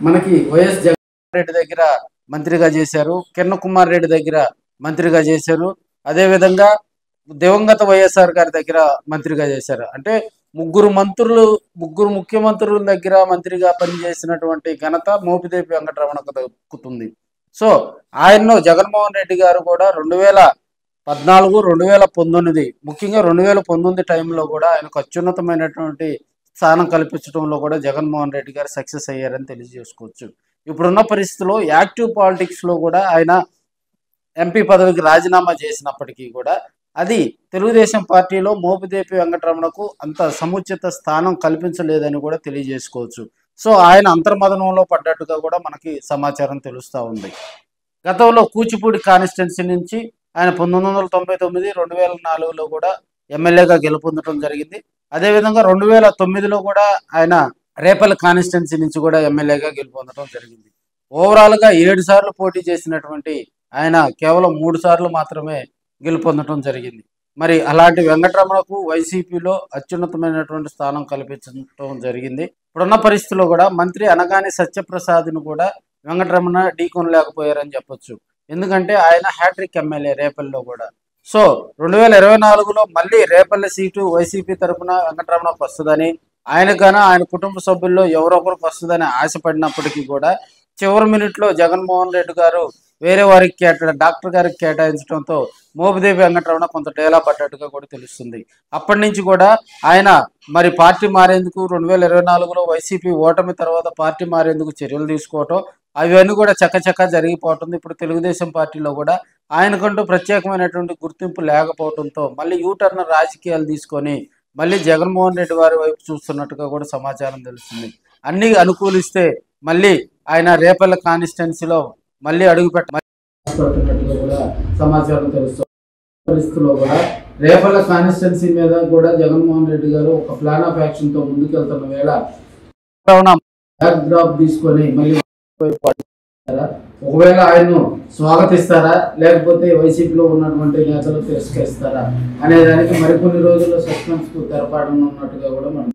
మనకి వైఎస్ జగన్ రెడ్డి దగ్గర మంత్రిగా చేశారు, కిరణ్ కుమార్ రెడ్డి దగ్గర మంత్రిగా చేశారు, అదేవిధంగా దివంగత వైఎస్ఆర్ గారి దగ్గర మంత్రిగా చేశారు. అంటే ముగ్గురు ముఖ్యమంత్రుల దగ్గర మంత్రిగా పనిచేసినటువంటి ఘనత మోపిదేవి వెంకటరమణకు దక్కుతుంది. సో ఆయన్ను జగన్మోహన్ రెడ్డి గారు కూడా 2014, 2019, ముఖ్యంగా 2019 టైంలో కూడా ఆయనకు అత్యున్నతమైనటువంటి స్థానం కల్పించడంలో కూడా జగన్మోహన్ రెడ్డి గారు సక్సెస్ అయ్యారని తెలియజేసుకోవచ్చు. ఇప్పుడున్న పరిస్థితుల్లో యాక్టివ్ పాలిటిక్స్లో కూడా ఆయన ఎంపీ పదవికి రాజీనామా చేసినప్పటికీ కూడా అది తెలుగుదేశం పార్టీలో మోపిదేవి వెంకటరమణకు అంత సముచిత స్థానం కల్పించలేదని కూడా తెలియజేసుకోవచ్చు. సో ఆయన అంతర్మదనంలో పడ్డట్టుగా కూడా మనకి సమాచారం తెలుస్తూ ఉంది. గతంలో కూచిపూడి కాన్స్టిట్యున్సీ నుంచి ఆయన 1999, 2004లో కూడా ఎమ్మెల్యేగా గెలుపొందడం జరిగింది. అదేవిధంగా 2009లో కూడా ఆయన రేపల్లి కాన్స్టిట్యున్సీ నుంచి కూడా ఎమ్మెల్యేగా గెలుపొందడం జరిగింది. ఓవరాల్గా 7 సార్లు పోటీ చేసినటువంటి ఆయన కేవలం 3 సార్లు మాత్రమే గెలుపొందడం జరిగింది. మరి అలాంటి వెంకటరమణకు వైసీపీలో అత్యున్నతమైనటువంటి స్థానం కల్పించడం జరిగింది. ఇప్పుడున్న పరిస్థితుల్లో కూడా మంత్రి అనగాని సత్యప్రసాద్ను కూడా వెంకటరమణ ఢీకొనలేకపోయారని చెప్పొచ్చు. ఎందుకంటే ఆయన హ్యాట్రిక్ ఎమ్మెల్యే రేపల్లిలో కూడా. సో 2024లో మళ్ళీ రేపల్లి సీటు వైసీపీ తరఫున వెంకటరమణకు వస్తుందని, ఆయన కుటుంబ సభ్యుల్లో ఎవరో ఒకరికి వస్తుందని ఆశపడినప్పటికీ కూడా చివరి మినిట్లో జగన్మోహన్ రెడ్డి గారు వేరే వారికి డాక్టర్ గారికి కేటాయించడంతో మోపిదేవి వెంకటరమణ కొంత డేలా పడ్డట్టుగా కూడా తెలుస్తుంది. అప్పటి నుంచి కూడా ఆయన మరి పార్టీ మారేందుకు 2024లో వైసీపీ ఓటమి తర్వాత పార్టీ మారేందుకు చర్యలు తీసుకోవటం, అవన్నీ కూడా చక్కచక్క జరిగిపోతుంది. ఇప్పుడు తెలుగుదేశం పార్టీలో కూడా ఆయనకంటూ ప్రత్యేకమైనటువంటి గుర్తింపు లేకపోవడంతో మళ్ళీ యూటర్న్ రాజకీయాలు తీసుకొని మళ్ళీ జగన్మోహన్ రెడ్డి వారి వైపు చూస్తున్నట్టుగా కూడా సమాచారం తెలుస్తుంది. అన్ని అనుకూలిస్తే మళ్ళీ ఆయన రేపల్లి కాన్స్టిట్యున్సీలో మళ్ళీ అడుగుపెట్టినట్టుగా కూడా సమాచారం తెలుస్తుంది. పరిస్థితుల్లో కూడా రేపల్లి కాన్స్టిట్యున్సీ మీద కూడా జగన్మోహన్ రెడ్డి గారు ఒక ప్లాన్ ఆఫ్ యాక్షన్ తో ముందుకెళ్తున్న వేళ బ్యాక్ డ్రాప్ తీసుకొని మళ్ళీ ఒకవేళ ఆయన్ను స్వాగతిస్తారా లేకపోతే వైసీపీలో ఉన్నటువంటి నేతలు తిరస్కరిస్తారా అనే దానికి మరికొన్ని రోజుల్లో సస్పెన్స్ కు తెరపడనున్నట్టుగా కూడా మనం